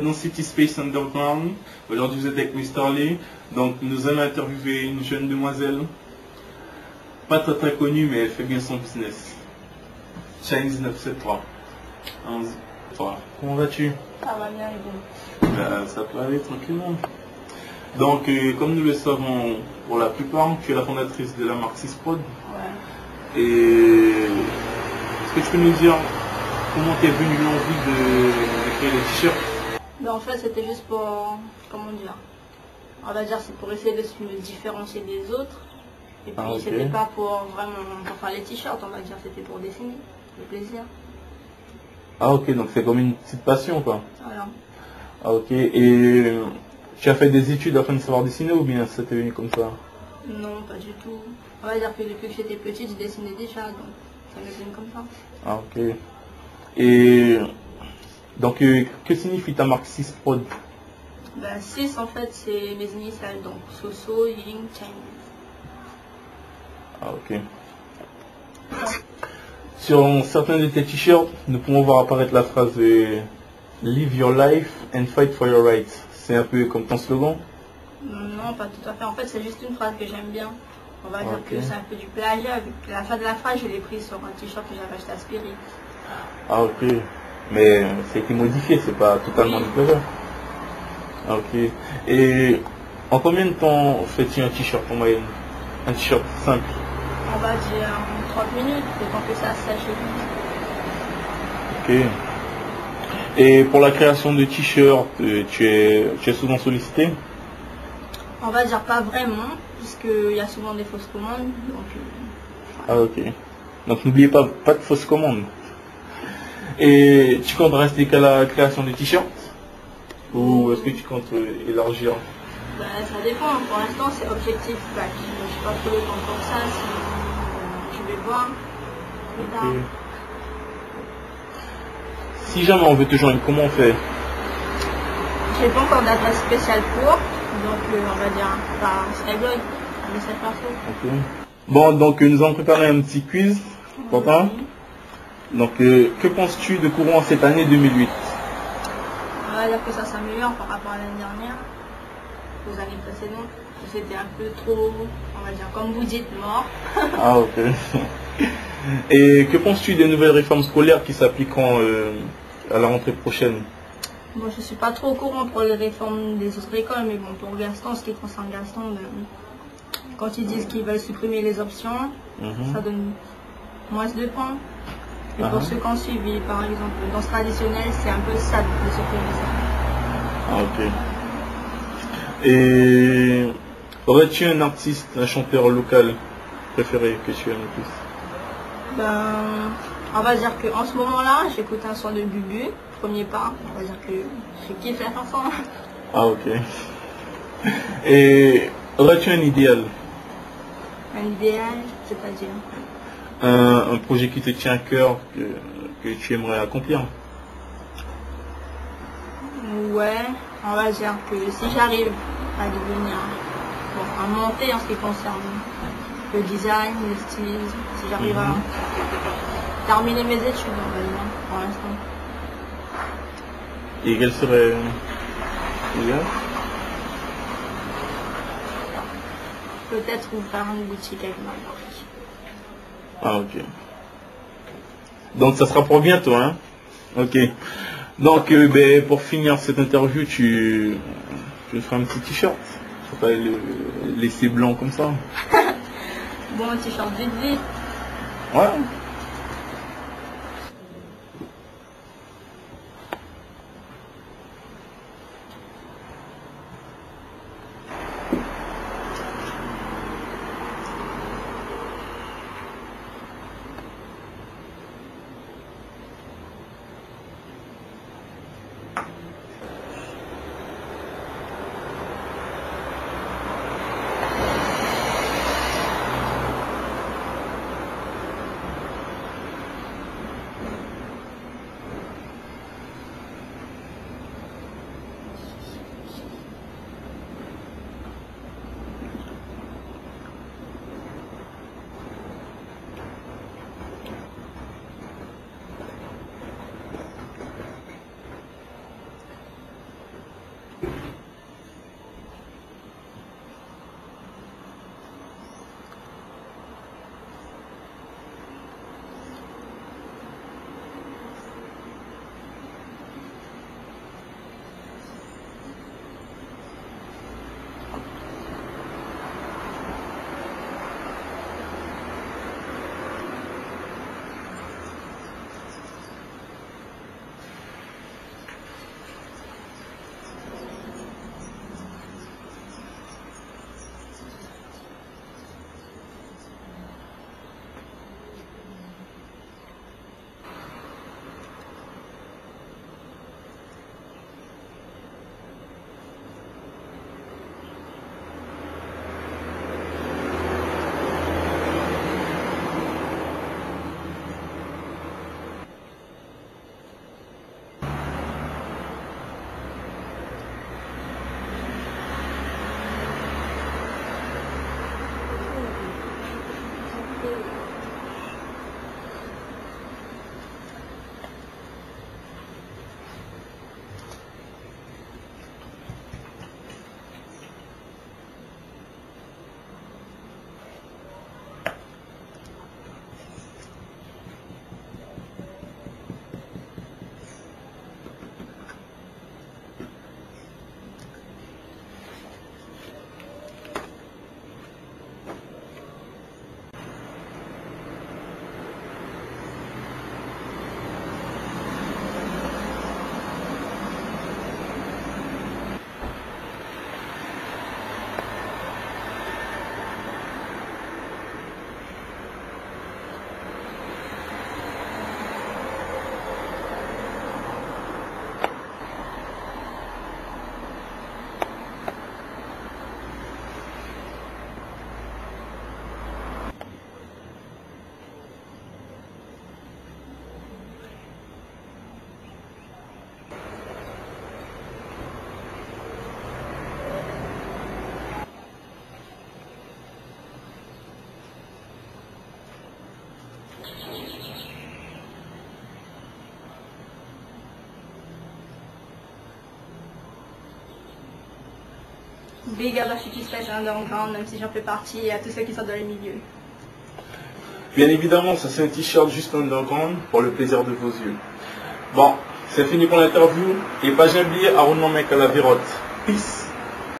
Dans City Space Underground, aujourd'hui vous êtes avec Mr. Lee, donc nous allons interviewer une jeune demoiselle, pas très connue mais elle fait bien son business. Chinese 973. 11-3. Comment vas-tu? Ça va bien et bon. Ça peut aller tranquillement. Donc comme nous le savons pour la plupart, tu es la fondatrice de la marque 6 Prod. Ouais. Et est-ce que tu peux nous dire comment t'es venue l'envie de créer les t-shirts? Mais en fait, c'était juste pour, comment dire, on va dire, c'est pour essayer de se différencier des autres. Et puis, c'était pas pour vraiment pour faire les t-shirts, on va dire, c'était pour dessiner, le plaisir. Ah ok, donc c'est comme une petite passion quoi. Voilà. Ah ok, et tu as fait des études afin de savoir dessiner ou bien ça t'est venu comme ça? Non, pas du tout. On va dire que depuis que j'étais petite, je dessinais déjà, donc ça m'est venu comme ça. Ah ok. Et donc que signifie ta marque 6 Prod? Ben, 6 en fait, c'est mes initiales, donc Soso, Ying, Chinese. Ah ok. Sur certains de tes t-shirts, nous pouvons voir apparaître la phrase Live your life and fight for your rights. C'est un peu comme ton slogan? Non, pas tout à fait. En fait, c'est juste une phrase que j'aime bien. On va dire que c'est un peu du plagiat. La fin de la phrase, je l'ai prise sur un t-shirt que j'avais acheté à Spirit. Ah ok. Mais ça a été modifié, c'est pas totalement du plagiat. Ah ok. Et en combien de temps fais-tu un t-shirt en moyenne? Un t-shirt simple? On va dire en 30 minutes, le temps que ça sèche et tout. Ok. Et pour la création de t-shirts, tu es souvent sollicité? On va dire pas vraiment, puisqu'il y a souvent des fausses commandes. Donc, Ah ok. Donc n'oubliez pas, pas de fausses commandes. Et tu comptes rester qu'à la création de t-shirts? Ou est-ce que tu comptes élargir? Ben, ça dépend. Pour l'instant, c'est objectif bac. Je n'ai pas trop le temps pour ça. Si je vais voir plus tard. Okay. Si jamais on veut te joindre, comment on fait? J'ai pas encore d'adresse spéciale pour, donc on va dire par Skyblog, un message perso. Ok. Bon, donc nous allons préparer un petit quiz pour toi. Donc, que penses-tu de courant cette année 2008? On va dire que ça s'améliore par rapport à l'année dernière, aux années précédentes. C'était un peu trop, on va dire, comme vous dites, mort. Ah, ok. Et que penses-tu des nouvelles réformes scolaires qui s'appliqueront à la rentrée prochaine? Moi, je suis pas trop au courant pour les réformes des autres écoles, mais bon, pour Gaston, ce qui concerne Gaston, quand ils disent qu'ils veulent supprimer les options, ça donne moins de points. Et pour ceux qui ont suivi, par exemple, dans ce traditionnel, c'est un peu sad de supprimer ça. Ah, ok. Et aurais-tu un artiste, un chanteur local préféré que tu aimes le plus? Ben, on va dire qu'en ce moment-là, j'écoute un son de Bubu, premier pas. On va dire que je kiffe la chanson. Ah, ok. Et aurais-tu un idéal? Un idéal, c'est-à-dire un projet qui te tient à cœur, que tu aimerais accomplir? Ouais, on va dire que si j'arrive à devenir, bon, à monter en ce qui concerne le design, le stylisme, si j'arrive à terminer mes études, on va dire, pour l'instant. Et quel serait l'idéal? Peut-être ouvrir une boutique avec ma marque. Ah, ok. Donc ça sera pour bientôt, hein? Ok. Donc ben, pour finir cette interview, tu feras un petit t-shirt. Faut pas le laisser blanc comme ça. Bon, un t-shirt vite. Ouais. Big à la Chutis Fashion Underground, même si j'en fais partie, et à tous ceux qui sont dans les milieux. Bien évidemment, ça c'est un t-shirt juste underground pour le plaisir de vos yeux. Bon, c'est fini pour l'interview. Et pas oublier à renommer à la virotte. Peace.